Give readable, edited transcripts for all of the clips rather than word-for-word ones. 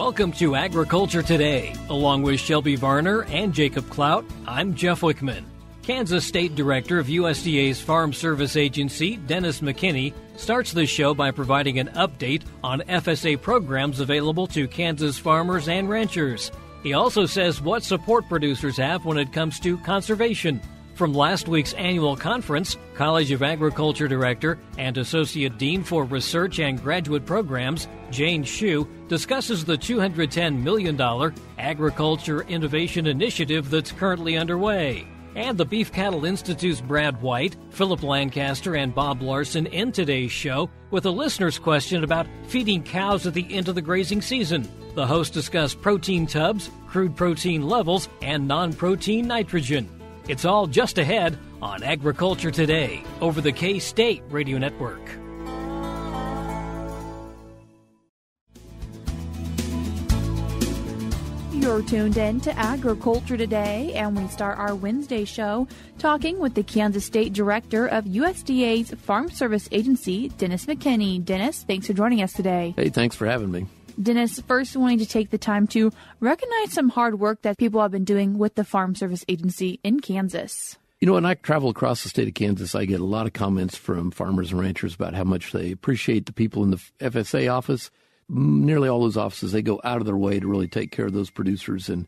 Welcome to Agriculture Today. Along with Shelby Varner and Jacob Clout, I'm Jeff Wickman. Kansas State Director of USDA's Farm Service Agency, Dennis McKinney, starts the show by providing an update on FSA programs available to Kansas farmers and ranchers. He also says what support producers have when it comes to conservation. From last week's annual conference, College of Agriculture Director and Associate Dean for Research and Graduate Programs, Jane Schuh, discusses the $210 million Agriculture Innovation Initiative that's currently underway. And the Beef Cattle Institute's Brad White, Phillip Lancaster, and Bob Larson in today's show with a listener's question about feeding cows at the end of the grazing season. The hosts discuss protein tubs, crude protein levels, and non-protein nitrogen. It's all just ahead on Agriculture Today over the K-State Radio Network. You're tuned in to Agriculture Today, and we start our Wednesday show talking with the Kansas State Director of USDA's Farm Service Agency, Dennis McKinney. Dennis, thanks for joining us today. Hey, thanks for having me. Dennis, first wanting to take the time to recognize some hard work that people have been doing with the Farm Service Agency in Kansas. You know, when I travel across the state of Kansas, I get a lot of comments from farmers and ranchers about how much they appreciate the people in the FSA office. Nearly all those offices, they go out of their way to really take care of those producers and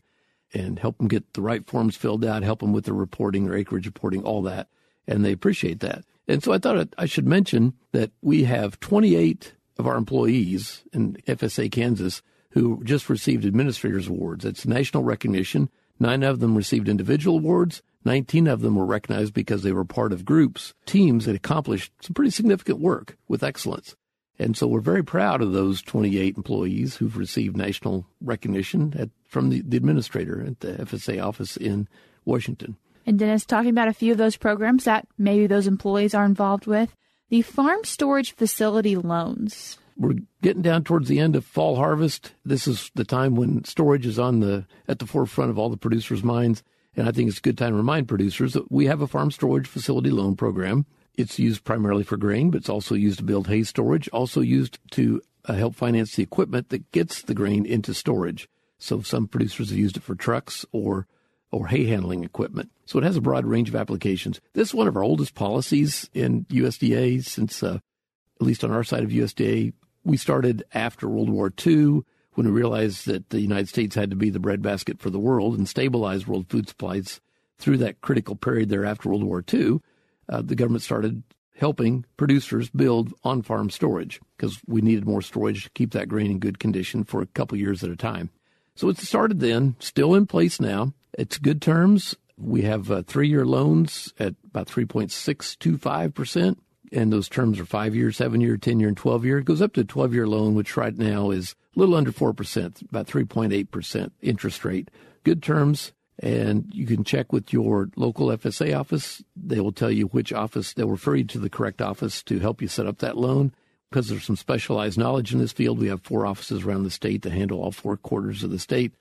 help them get the right forms filled out, help them with their reporting, their acreage reporting, all that. And they appreciate that. And so I thought I should mention that we have 28 of our employees in FSA Kansas who just received administrators awards. It's national recognition. 9 of them received individual awards. 19 of them were recognized because they were part of groups, teams that accomplished some pretty significant work with excellence. And so we're very proud of those 28 employees who've received national recognition from the administrator at the FSA office in Washington. And Dennis, talking about a few of those programs that maybe those employees are involved with, the farm storage facility loans. We're getting down towards the end of fall harvest. This is the time when storage is at the forefront of all the producers' minds. And I think it's a good time to remind producers that we have a farm storage facility loan program. It's used primarily for grain, but it's also used to build hay storage, also used to help finance the equipment that gets the grain into storage. So some producers have used it for trucks or hay handling equipment. So it has a broad range of applications. This is one of our oldest policies in USDA since, at least on our side of USDA, we started after World War II when we realized that the United States had to be the breadbasket for the world and stabilize world food supplies through that critical period there after World War II. The government started helping producers build on-farm storage because we needed more storage to keep that grain in good condition for a couple years at a time. So it started then, still in place now. It's good terms. We have 3-year loans at about 3.625%, and those terms are 5-year, 7-year, 10-year, and 12-year. It goes up to a 12-year loan, which right now is a little under 4%, about 3.8% interest rate. Good terms, and you can check with your local FSA office. They will tell you which office. They'll refer you to the correct office to help you set up that loan. Because there's some specialized knowledge in this field, we have 4 offices around the state that handle all 4 quarters of the state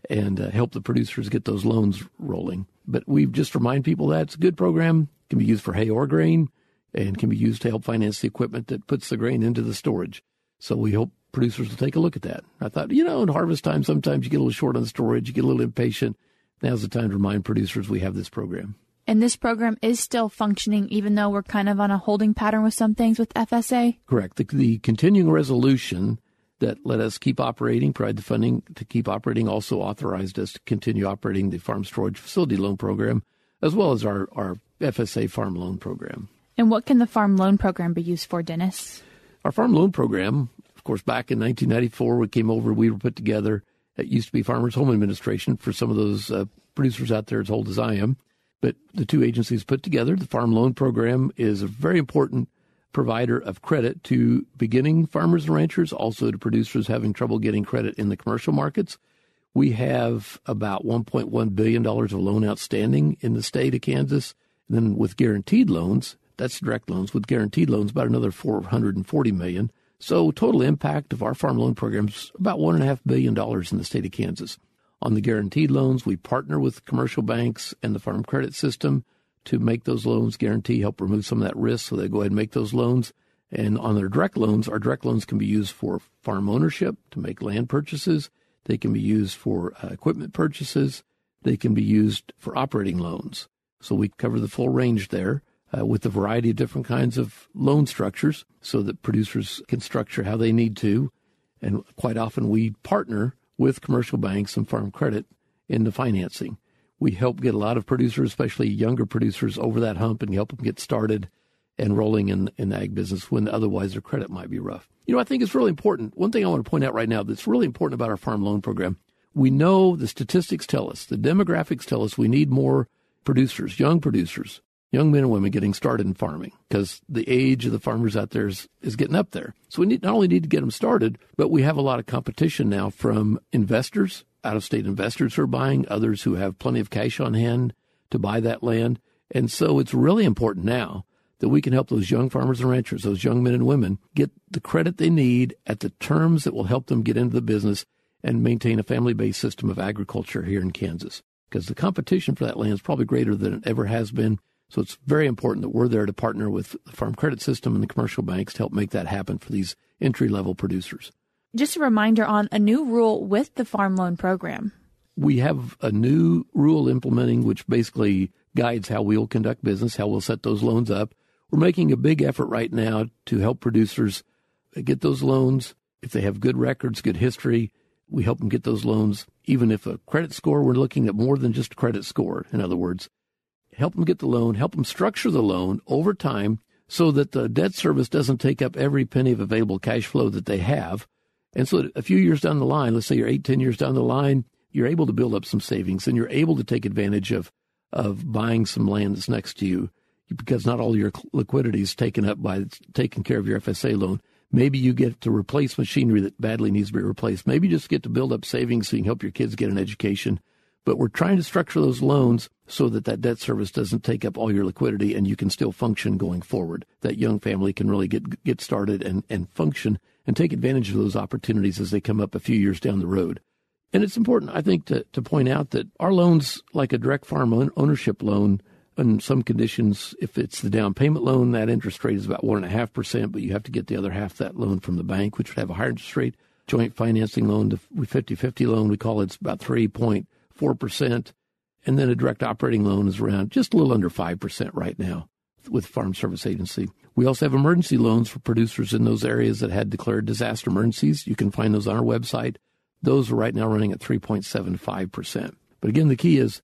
and help the producers get those loans rolling. But we just remind people that it's a good program, can be used for hay or grain, and can be used to help finance the equipment that puts the grain into the storage. So we hope producers will take a look at that. I thought, in harvest time, sometimes you get a little short on storage, you get a little impatient. Now's the time to remind producers we have this program. And this program is still functioning, even though we're kind of on a holding pattern with some things with FSA? Correct. The continuing resolution that let us keep operating, provide the funding to keep operating, also authorized us to continue operating the Farm Storage Facility Loan Program, as well as our FSA Farm Loan Program. And what can the Farm Loan Program be used for, Dennis? Our Farm Loan Program, of course, back in 1994, we were put together. It used to be Farmers Home Administration for some of those producers out there as old as I am. But the 2 agencies put together, the Farm Loan Program is a very important provider of credit to beginning farmers and ranchers, also to producers having trouble getting credit in the commercial markets. We have about $1.1 billion of loan outstanding in the state of Kansas. And then with guaranteed loans, that's direct loans, with guaranteed loans, about another $440 million. So total impact of our farm loan program is about $1.5 billion in the state of Kansas. On the guaranteed loans, we partner with commercial banks and the farm credit system to make those loans guarantee, help remove some of that risk so they go ahead and make those loans. And on their direct loans, our direct loans can be used for farm ownership, to make land purchases. They can be used for equipment purchases. They can be used for operating loans. So we cover the full range there with a variety of different kinds of loan structures so that producers can structure how they need to. And quite often we partner with commercial banks and farm credit in the financing. We help get a lot of producers, especially younger producers, over that hump and help them get started and rolling in the ag business when otherwise their credit might be rough. I think it's really important. One thing I want to point out right now that's really important about our farm loan program, we know the statistics tell us, the demographics tell us we need more producers, young men and women getting started in farming because the age of the farmers out there is getting up there. So we not only need to get them started, but we have a lot of competition now from investors, out-of-state investors who are buying, others who have plenty of cash on hand to buy that land. And so it's really important now that we can help those young farmers and ranchers, those young men and women, get the credit they need at the terms that will help them get into the business and maintain a family-based system of agriculture here in Kansas. Because the competition for that land is probably greater than it ever has been. So it's very important that we're there to partner with the farm credit system and the commercial banks to help make that happen for these entry-level producers. Just a reminder on a new rule with the farm loan program. We have a new rule implementing which basically guides how we'll conduct business, how we'll set those loans up. We're making a big effort right now to help producers get those loans. If they have good records, good history, we help them get those loans. Even if a credit score, we're looking at more than just a credit score. In other words, help them get the loan, help them structure the loan over time so that the debt service doesn't take up every penny of available cash flow that they have. And so a few years down the line, let's say you're 8-10 years down the line, you're able to build up some savings and you're able to take advantage of buying some land that's next to you because not all your liquidity is taken up by taking care of your FSA loan. Maybe you get to replace machinery that badly needs to be replaced. Maybe you just get to build up savings so you can help your kids get an education. But we're trying to structure those loans so that debt service doesn't take up all your liquidity and you can still function going forward. That young family can really get started and function and take advantage of those opportunities as they come up a few years down the road. And it's important, I think, to point out that our loans, like a direct farm ownership loan, in some conditions, if it's the down payment loan, that interest rate is about 1.5%, but you have to get the other half of that loan from the bank, which would have a higher interest rate. Joint financing loan, the 50-50 loan, we call it's about 3.4%. And then a direct operating loan is around just a little under 5% right now with Farm Service Agency. We also have emergency loans for producers in those areas that had declared disaster emergencies. You can find those on our website. Those are right now running at 3.75%. But again, the key is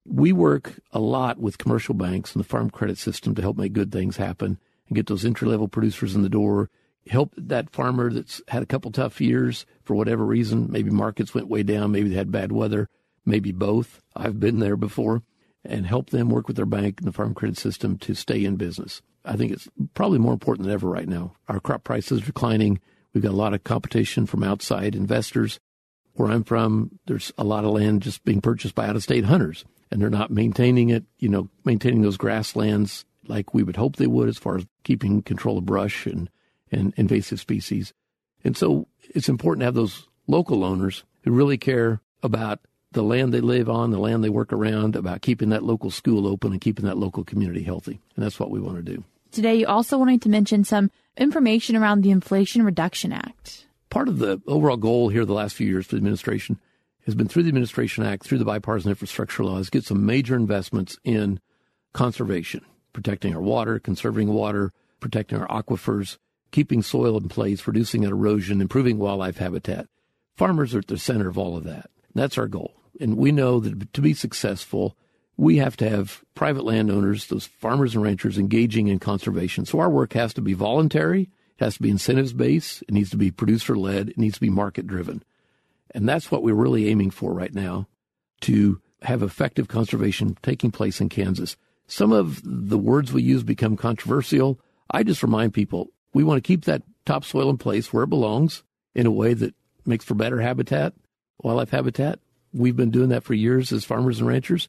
we work a lot with commercial banks and the farm credit system to help make good things happen and get those entry-level producers in the door, help that farmer that's had a couple tough years for whatever reason. Maybe markets went way down, maybe they had bad weather, maybe both. I've been there before, and help them work with their bank and the farm credit system to stay in business. I think it's probably more important than ever right now. Our crop prices are declining. We've got a lot of competition from outside investors. Where I'm from, there's a lot of land just being purchased by out-of-state hunters, and they're not maintaining it, maintaining those grasslands like we would hope they would as far as keeping control of brush and invasive species. And so it's important to have those local owners who really care about the land they live on, the land they work around, about keeping that local school open and keeping that local community healthy. And that's what we want to do. Today, you also wanted to mention some information around the Inflation Reduction Act. Part of the overall goal here the last few years for the administration has been through the Administration Act, through the bipartisan infrastructure laws, get some major investments in conservation, protecting our water, conserving water, protecting our aquifers, keeping soil in place, reducing erosion, improving wildlife habitat. Farmers are at the center of all of that. That's our goal. And we know that to be successful, we have to have private landowners, those farmers and ranchers, engaging in conservation. So our work has to be voluntary. It has to be incentives-based. It needs to be producer-led. It needs to be market-driven. And that's what we're really aiming for right now, to have effective conservation taking place in Kansas. Some of the words we use become controversial. I just remind people, we want to keep that topsoil in place where it belongs in a way that makes for better habitat, wildlife habitat. We've been doing that for years as farmers and ranchers.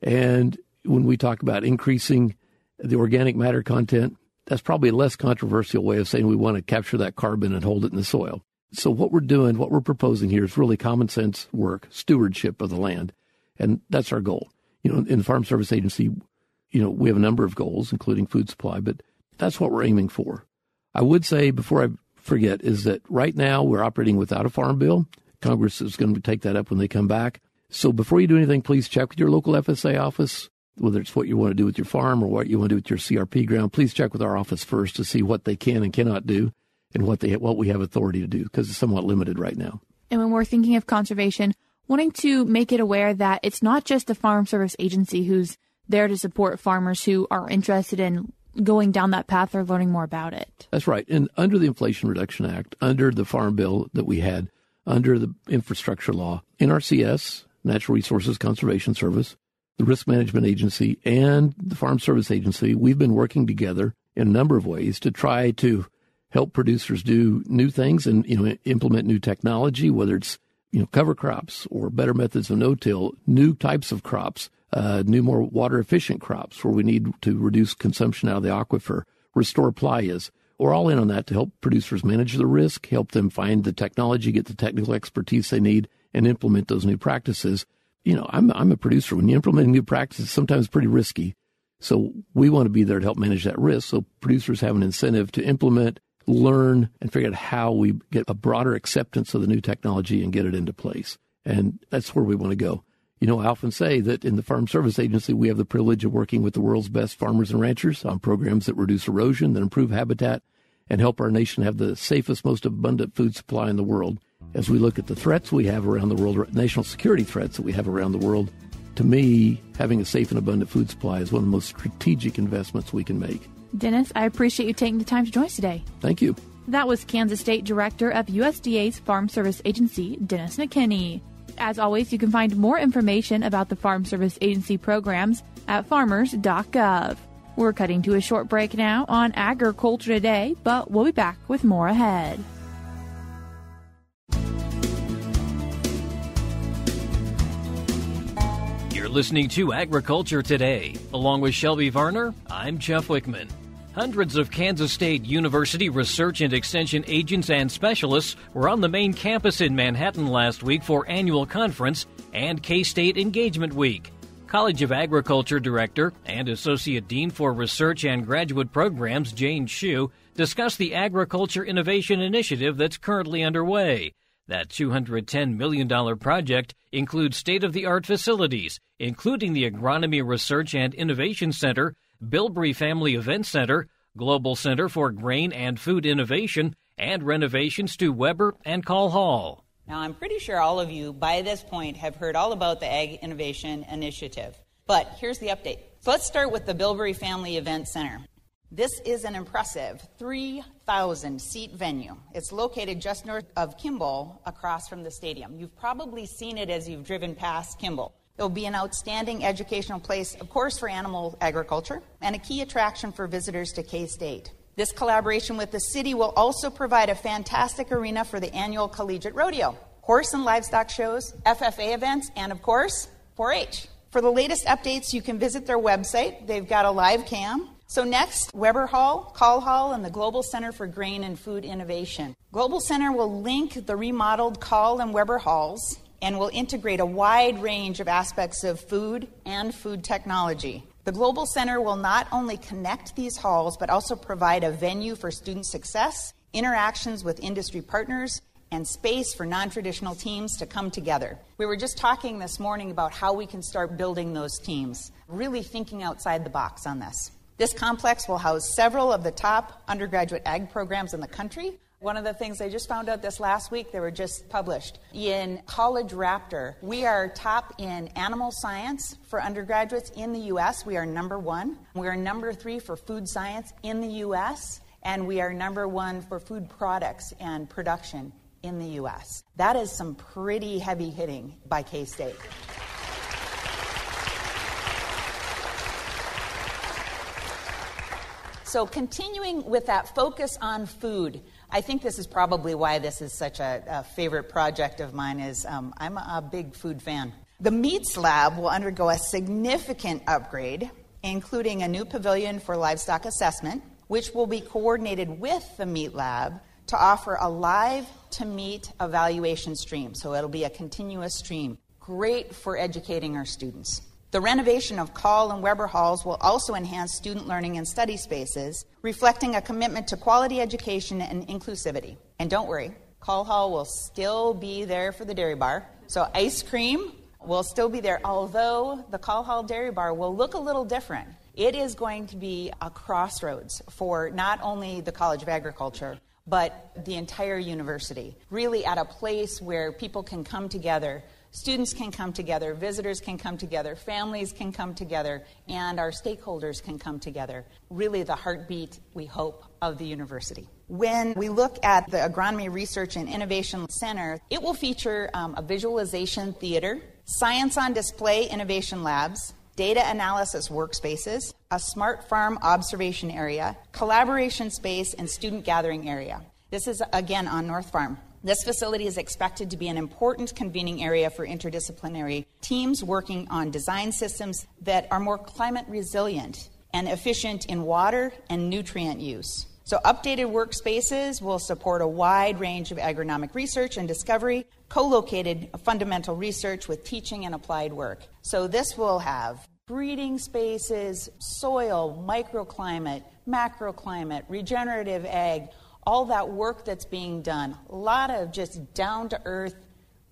And when we talk about increasing the organic matter content, that's probably a less controversial way of saying we want to capture that carbon and hold it in the soil. So what we're doing, what we're proposing here is really common sense work, stewardship of the land. And that's our goal. In the Farm Service Agency, we have a number of goals, including food supply, but that's what we're aiming for. I would say, before I forget, is that right now we're operating without a farm bill. Congress is going to take that up when they come back. So before you do anything, please check with your local FSA office, whether it's what you want to do with your farm or what you want to do with your CRP ground. Please check with our office first to see what they can and cannot do and what we have authority to do, because it's somewhat limited right now. And when we're thinking of conservation, wanting to make it aware that it's not just the Farm Service Agency who's there to support farmers who are interested in going down that path or learning more about it. That's right. And under the Inflation Reduction Act, under the Farm Bill that we had, under the infrastructure law, NRCS, Natural Resources Conservation Service, the Risk Management Agency, and the Farm Service Agency, we've been working together in a number of ways to try to help producers do new things and, implement new technology, whether it's, cover crops or better methods of no-till, new types of crops, new, more water-efficient crops where we need to reduce consumption out of the aquifer, restore playas. We're all in on that to help producers manage the risk, help them find the technology, get the technical expertise they need, and implement those new practices. I'm a producer. When you implement new practices, sometimes it's pretty risky. So we want to be there to help manage that risk. So producers have an incentive to implement, learn, and figure out how we get a broader acceptance of the new technology and get it into place. And that's where we want to go. I often say that in the Farm Service Agency, we have the privilege of working with the world's best farmers and ranchers on programs that reduce erosion, that improve habitat, and help our nation have the safest, most abundant food supply in the world. As we look at the threats we have around the world, national security threats that we have around the world, to me, having a safe and abundant food supply is one of the most strategic investments we can make. Dennis, I appreciate you taking the time to join us today. Thank you. That was Kansas State Director of USDA's Farm Service Agency, Dennis McKinney. As always, you can find more information about the Farm Service Agency programs at farmers.gov. We're cutting to a short break now on Agriculture Today, but we'll be back with more ahead. You're listening to Agriculture Today. Along with Shelby Varner, I'm Jeff Wickman. Hundreds of Kansas State University research and extension agents and specialists were on the main campus in Manhattan last week for annual conference and K-State Engagement Week. College of Agriculture Director and Associate Dean for Research and Graduate Programs, Jane Schuh, discussed the Agriculture Innovation Initiative that's currently underway. That $210 million project includes state-of-the-art facilities, including the Agronomy Research and Innovation Center, Bilbrey Family Event Center, Global Center for Grain and Food Innovation, and renovations to Weber and Call Hall. Now, I'm pretty sure all of you, by this point, have heard all about the Ag Innovation Initiative. But here's the update. So let's start with the Bilbrey Family Event Center. This is an impressive 3,000-seat venue. It's located just north of Kimball, across from the stadium. You've probably seen it as you've driven past Kimball. It will be an outstanding educational place, of course, for animal agriculture, and a key attraction for visitors to K-State. This collaboration with the city will also provide a fantastic arena for the annual collegiate rodeo, horse and livestock shows, FFA events, and, of course, 4-H. For the latest updates, you can visit their website. They've got a live cam. So next, Weber Hall, Call Hall, and the Global Center for Grain and Food Innovation. Global Center will link the remodeled Call and Weber Halls and will integrate a wide range of aspects of food and food technology. The Global Center will not only connect these halls, but also provide a venue for student success, interactions with industry partners, and space for non-traditional teams to come together. We were just talking this morning about how we can start building those teams, really thinking outside the box on this. This complex will house several of the top undergraduate ag programs in the country. One of the things I just found out this last week, they were just published in College Raptor. We are top in animal science for undergraduates in the U.S. We are number 1. We are number 3 for food science in the U.S. And we are number 1 for food products and production in the U.S. That is some pretty heavy hitting by K-State. So continuing with that focus on food, I think this is probably why this is such a favorite project of mine is I'm a big food fan. The Meats Lab will undergo a significant upgrade, including a new pavilion for livestock assessment, which will be coordinated with the Meat Lab to offer a live-to-meat evaluation stream. So it'll be a continuous stream. Great for educating our students. The renovation of Call and Weber halls will also enhance student learning and study spaces, reflecting a commitment to quality education and inclusivity. And don't worry, Call Hall will still be there for the dairy bar. So ice cream will still be there, although the Call Hall Dairy Bar will look a little different. It is going to be a crossroads for not only the College of Agriculture, but the entire university. Really at a place where people can come together, students can come together, visitors can come together, families can come together, and our stakeholders can come together. Really the heartbeat, we hope, of the university. When we look at the Agronomy Research and Innovation Center, it will feature a visualization theater, science on display innovation labs, data analysis workspaces, a smart farm observation area, collaboration space, and student gathering area. This is, again, on North Farm. This facility is expected to be an important convening area for interdisciplinary teams working on design systems that are more climate resilient and efficient in water and nutrient use. So updated workspaces will support a wide range of agronomic research and discovery, co-located fundamental research with teaching and applied work. So this will have breeding spaces, soil, microclimate, macroclimate, regenerative ag, all that work that's being done. A lot of just down-to-earth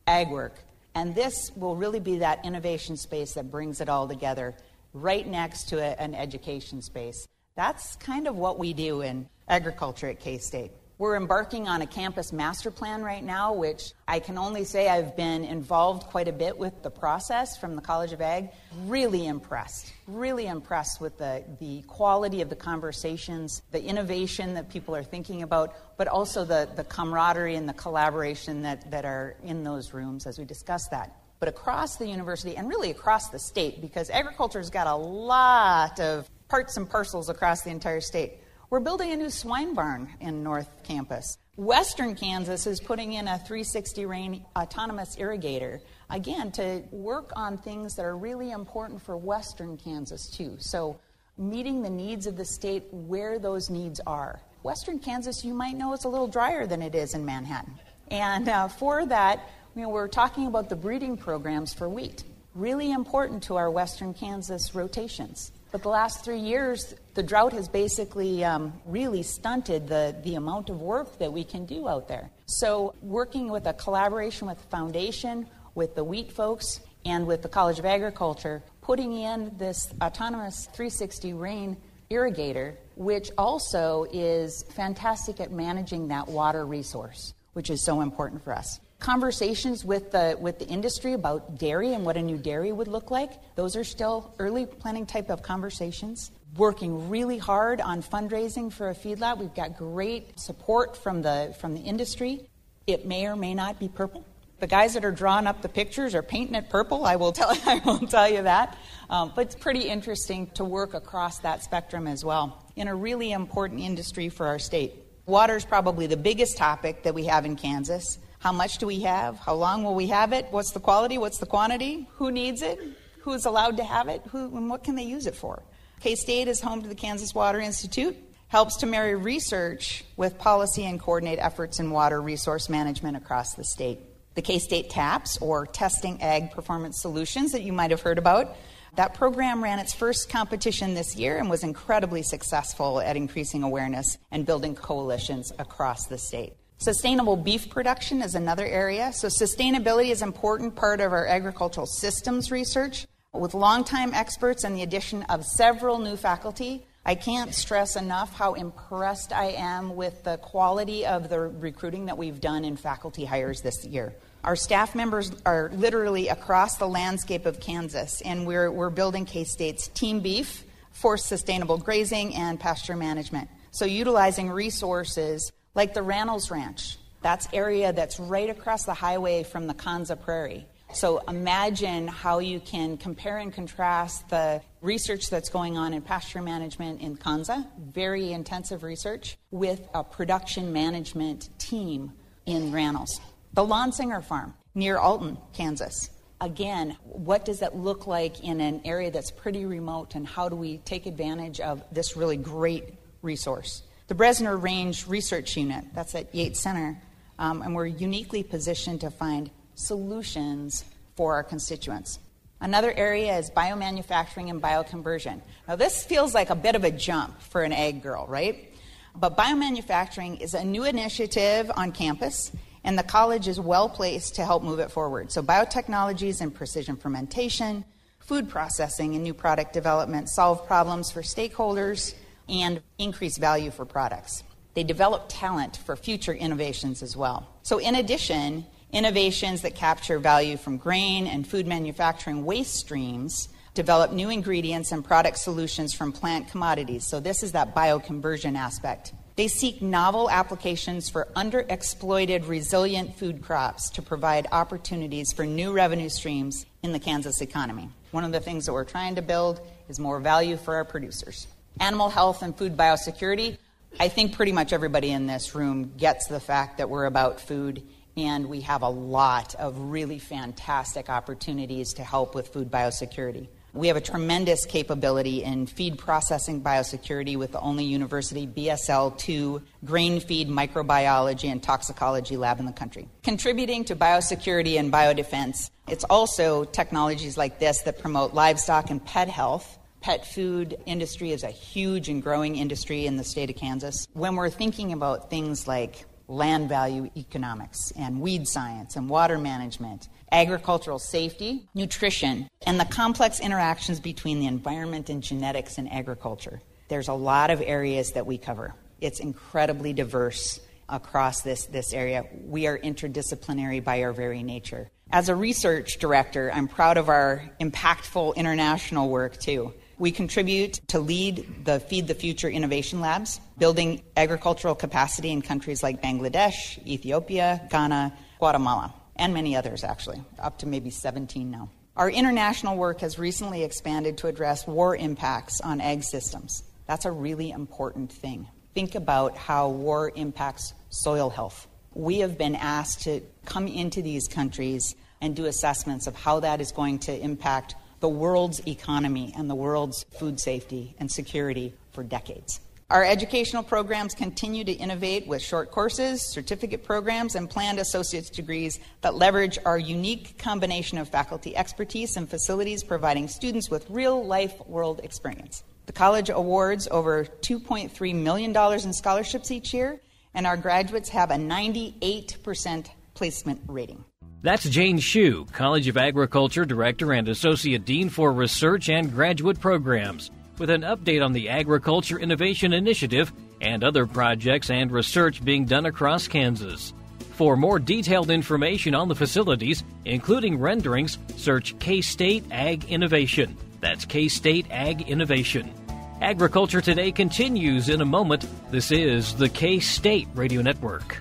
ag work. And this will really be that innovation space that brings it all together right next to an education space. That's kind of what we do in agriculture at K-State. We're embarking on a campus master plan right now, which I can only say I've been involved quite a bit with the process from the College of Ag. Really impressed with the quality of the conversations, the innovation that people are thinking about, but also the camaraderie and the collaboration that are in those rooms as we discuss that. But across the university and really across the state, because agriculture's got a lot of parts and parcels across the entire state. We're building a new swine barn in North Campus. Western Kansas is putting in a 360 rain autonomous irrigator, again, to work on things that are really important for Western Kansas, too. So meeting the needs of the state where those needs are. Western Kansas, you might know, it's a little drier than it is in Manhattan. And for that, we're talking about the breeding programs for wheat. Really important to our Western Kansas rotations. But the last 3 years, the drought has basically really stunted the amount of work that we can do out there. So working with a collaboration with the foundation, with the wheat folks, and with the College of Agriculture, putting in this autonomous 360 rain irrigator, which also is fantastic at managing that water resource, which is so important for us. Conversations with the industry about dairy and what a new dairy would look like. Those are still early planning type of conversations. Working really hard on fundraising for a feedlot. We've got great support from the industry. It may or may not be purple. The guys that are drawing up the pictures are painting it purple. I will tell you that. But it's pretty interesting to work across that spectrum as well in a really important industry for our state. Water is probably the biggest topic that we have in Kansas. How much do we have? How long will we have it? What's the quality? What's the quantity? Who needs it? Who's allowed to have it? And what can they use it for? K-State is home to the Kansas Water Institute, helps to marry research with policy and coordinate efforts in water resource management across the state. The K-State TAPS, or Testing Ag Performance Solutions, that you might have heard about, that program ran its first competition this year and was incredibly successful at increasing awareness and building coalitions across the state. Sustainable beef production is another area. So sustainability is an important part of our agricultural systems research. With longtime experts and the addition of several new faculty, I can't stress enough how impressed I am with the quality of the recruiting that we've done in faculty hires this year. Our staff members are literally across the landscape of Kansas, and we're building K-State's Team Beef for sustainable grazing and pasture management. So utilizing resources like the Rannells Ranch. That's area that's right across the highway from the Kanza Prairie. So imagine how you can compare and contrast the research that's going on in pasture management in Kanza, very intensive research, with a production management team in Rannells. The Lonsinger Farm near Alton, Kansas. Again, what does that look like in an area that's pretty remote, and how do we take advantage of this really great resource? The Bresner Range Research Unit, that's at Yates Center, and we're uniquely positioned to find solutions for our constituents. Another area is biomanufacturing and bioconversion. Now, this feels like a bit of a jump for an ag girl, right? But biomanufacturing is a new initiative on campus, and the college is well placed to help move it forward. So biotechnologies and precision fermentation, food processing, and new product development solve problems for stakeholders and increase value for products. They develop talent for future innovations as well. So in addition, innovations that capture value from grain and food manufacturing waste streams develop new ingredients and product solutions from plant commodities. So this is that bioconversion aspect. They seek novel applications for underexploited resilient food crops to provide opportunities for new revenue streams in the Kansas economy. One of the things that we're trying to build is more value for our producers. Animal health and food biosecurity. I think pretty much everybody in this room gets the fact that we're about food, and we have a lot of really fantastic opportunities to help with food biosecurity. We have a tremendous capability in feed processing biosecurity with the only university BSL-2 grain feed microbiology and toxicology lab in the country. Contributing to biosecurity and biodefense, it's also technologies like this that promote livestock and pet health. Pet food industry is a huge and growing industry in the state of Kansas. When we're thinking about things like land value economics and weed science and water management, agricultural safety, nutrition, and the complex interactions between the environment and genetics in agriculture, there's a lot of areas that we cover. It's incredibly diverse across this area. We are interdisciplinary by our very nature. As a research director, I'm proud of our impactful international work too. We contribute to lead the Feed the Future innovation labs, building agricultural capacity in countries like Bangladesh, Ethiopia, Ghana, Guatemala, and many others actually, up to maybe 17 now. Our international work has recently expanded to address war impacts on ag systems. That's a really important thing. Think about how war impacts soil health. We have been asked to come into these countries and do assessments of how that is going to impact the world's economy and the world's food safety and security for decades. Our educational programs continue to innovate with short courses, certificate programs, and planned associate's degrees that leverage our unique combination of faculty expertise and facilities, providing students with real-life world experience. The college awards over $2.3 million in scholarships each year, and our graduates have a 98% placement rating. That's Jane Schuh, College of Agriculture Director and Associate Dean for Research and Graduate Programs, with an update on the Agriculture Innovation Initiative and other projects and research being done across Kansas. For more detailed information on the facilities, including renderings, search K-State Ag Innovation. That's K-State Ag Innovation. Agriculture Today continues in a moment. This is the K-State Radio Network.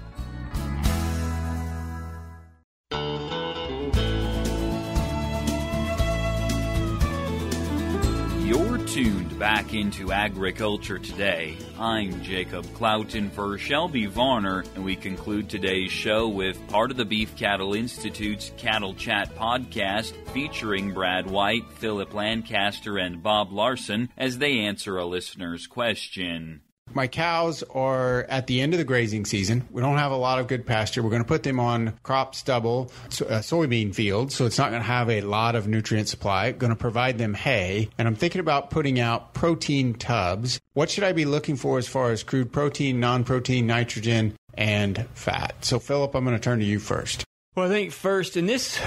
You're tuned back into Agriculture Today. I'm Jacob Cloughton for Shelby Varner, and we conclude today's show with part of the Beef Cattle Institute's Cattle Chat podcast featuring Brad White, Phillip Lancaster, and Bob Larson as they answer a listener's question. My cows are at the end of the grazing season. We don't have a lot of good pasture. We're going to put them on crop stubble, soybean fields, so it's not going to have a lot of nutrient supply. Going to provide them hay. And I'm thinking about putting out protein tubs. What should I be looking for as far as crude protein, non-protein, nitrogen, and fat? So, Phillip, I'm going to turn to you first. Well, I think first, in this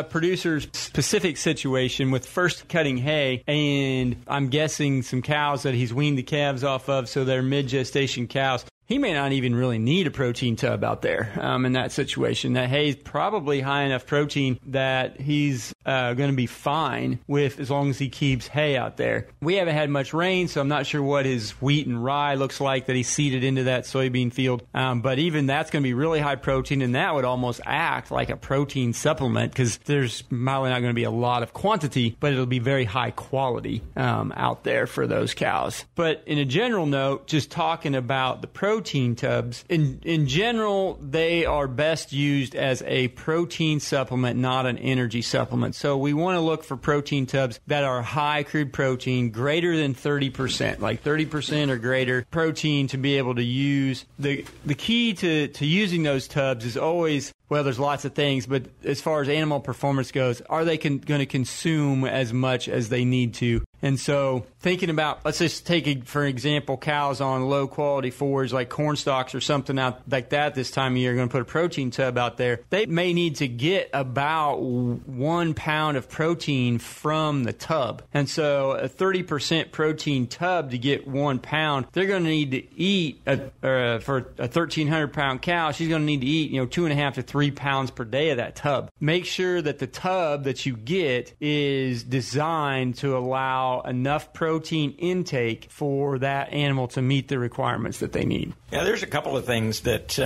producer's specific situation with first cutting hay, and I'm guessing some cows that he's weaned the calves off of, so they're mid-gestation cows, he may not even really need a protein tub out there in that situation. That hay is probably high enough protein that he's going to be fine with as long as he keeps hay out there. We haven't had much rain, so I'm not sure what his wheat and rye looks like that he seeded into that soybean field. But even that's going to be really high protein, and that would almost act like a protein supplement because there's probably not going to be a lot of quantity, but it'll be very high quality out there for those cows. But in a general note, just talking about the protein tubs, in general, they are best used as a protein supplement, not an energy supplement. So we want to look for protein tubs that are high crude protein, greater than 30%, like 30% or greater protein to be able to use. The key to using those tubs is always, well, there's lots of things, but as far as animal performance goes, are they going to consume as much as they need to? And so thinking about, let's just take, for example, cows on low-quality forage like corn stalks or something out like that this time of year, going to put a protein tub out there. They may need to get about 1 pound of protein from the tub. And so a 30% protein tub to get 1 pound, they're going to need to eat, for a 1,300-pound cow, she's going to need to eat 2.5 to 3 pounds per day of that tub. Make sure that the tub that you get is designed to allow enough protein intake for that animal to meet the requirements that they need. Yeah, there's a couple of things that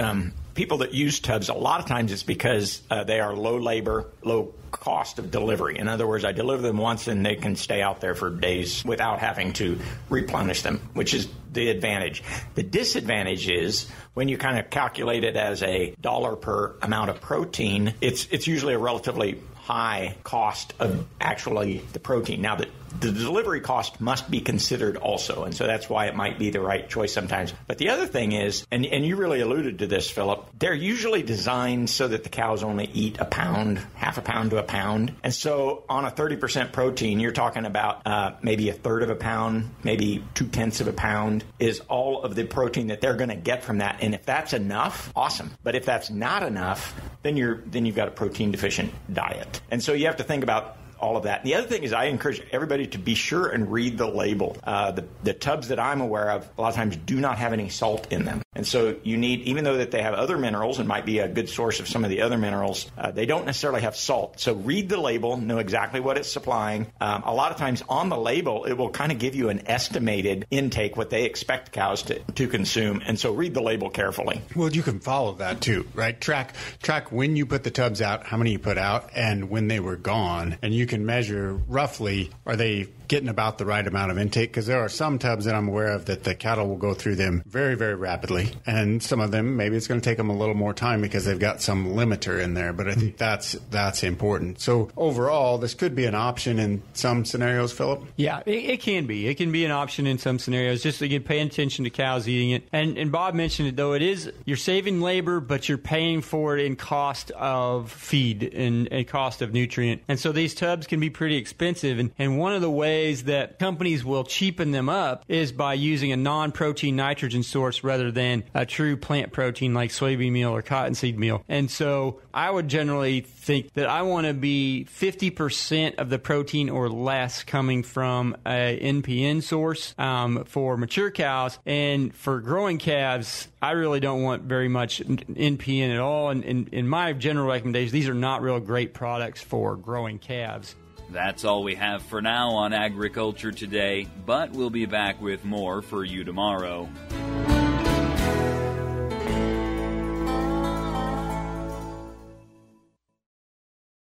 people that use tubs, a lot of times it's because they are low labor, low cost of delivery. In other words, I deliver them once and they can stay out there for days without having to replenish them, which is the advantage. The disadvantage is when you kind of calculate it as a dollar per amount of protein, it's usually a relatively high cost of actually the protein. Now, the delivery cost must be considered also, and so that's why it might be the right choice sometimes. But the other thing is, and you really alluded to this, Phillip, they're usually designed so that the cows only eat a pound, half a pound to a pound. And so on a 30% protein, you're talking about maybe a third of a pound, maybe 2/10 of a pound is all of the protein that they're going to get from that. And if that's enough, awesome. But if that's not enough, then you've got a protein deficient diet. And so you have to think about all of that. And the other thing is I encourage everybody to be sure and read the label. The tubs that I'm aware of a lot of times do not have any salt in them. And so you need, even though that they have other minerals and might be a good source of some of the other minerals, they don't necessarily have salt. So read the label, know exactly what it's supplying. A lot of times on the label, it will kind of give you an estimated intake, what they expect cows to consume. And so read the label carefully. Well, you can follow that too, right? Track when you put the tubs out, how many you put out, and when they were gone. And you can measure roughly, are they getting about the right amount of intake? Because there are some tubs that I'm aware of that the cattle will go through them very, very rapidly. And some of them, maybe it's going to take them a little more time because they've got some limiter in there. But I think that's important. So overall, this could be an option in some scenarios, Phillip? Yeah, it can be. It can be an option in some scenarios. Just again, pay attention to cows eating it. And Bob mentioned it, though. It is, you're saving labor, but you're paying for it in cost of feed and cost of nutrient. And so these tubs can be pretty expensive. And one of the ways that companies will cheapen them up is by using a non-protein nitrogen source rather than a true plant protein like soybean meal or cottonseed meal. And so I would generally think that I want to be 50% of the protein or less coming from a NPN source for mature cows. And for growing calves, I really don't want very much NPN at all. And in my general recommendation, these are not real great products for growing calves. That's all we have for now on Agriculture Today, but we'll be back with more for you tomorrow.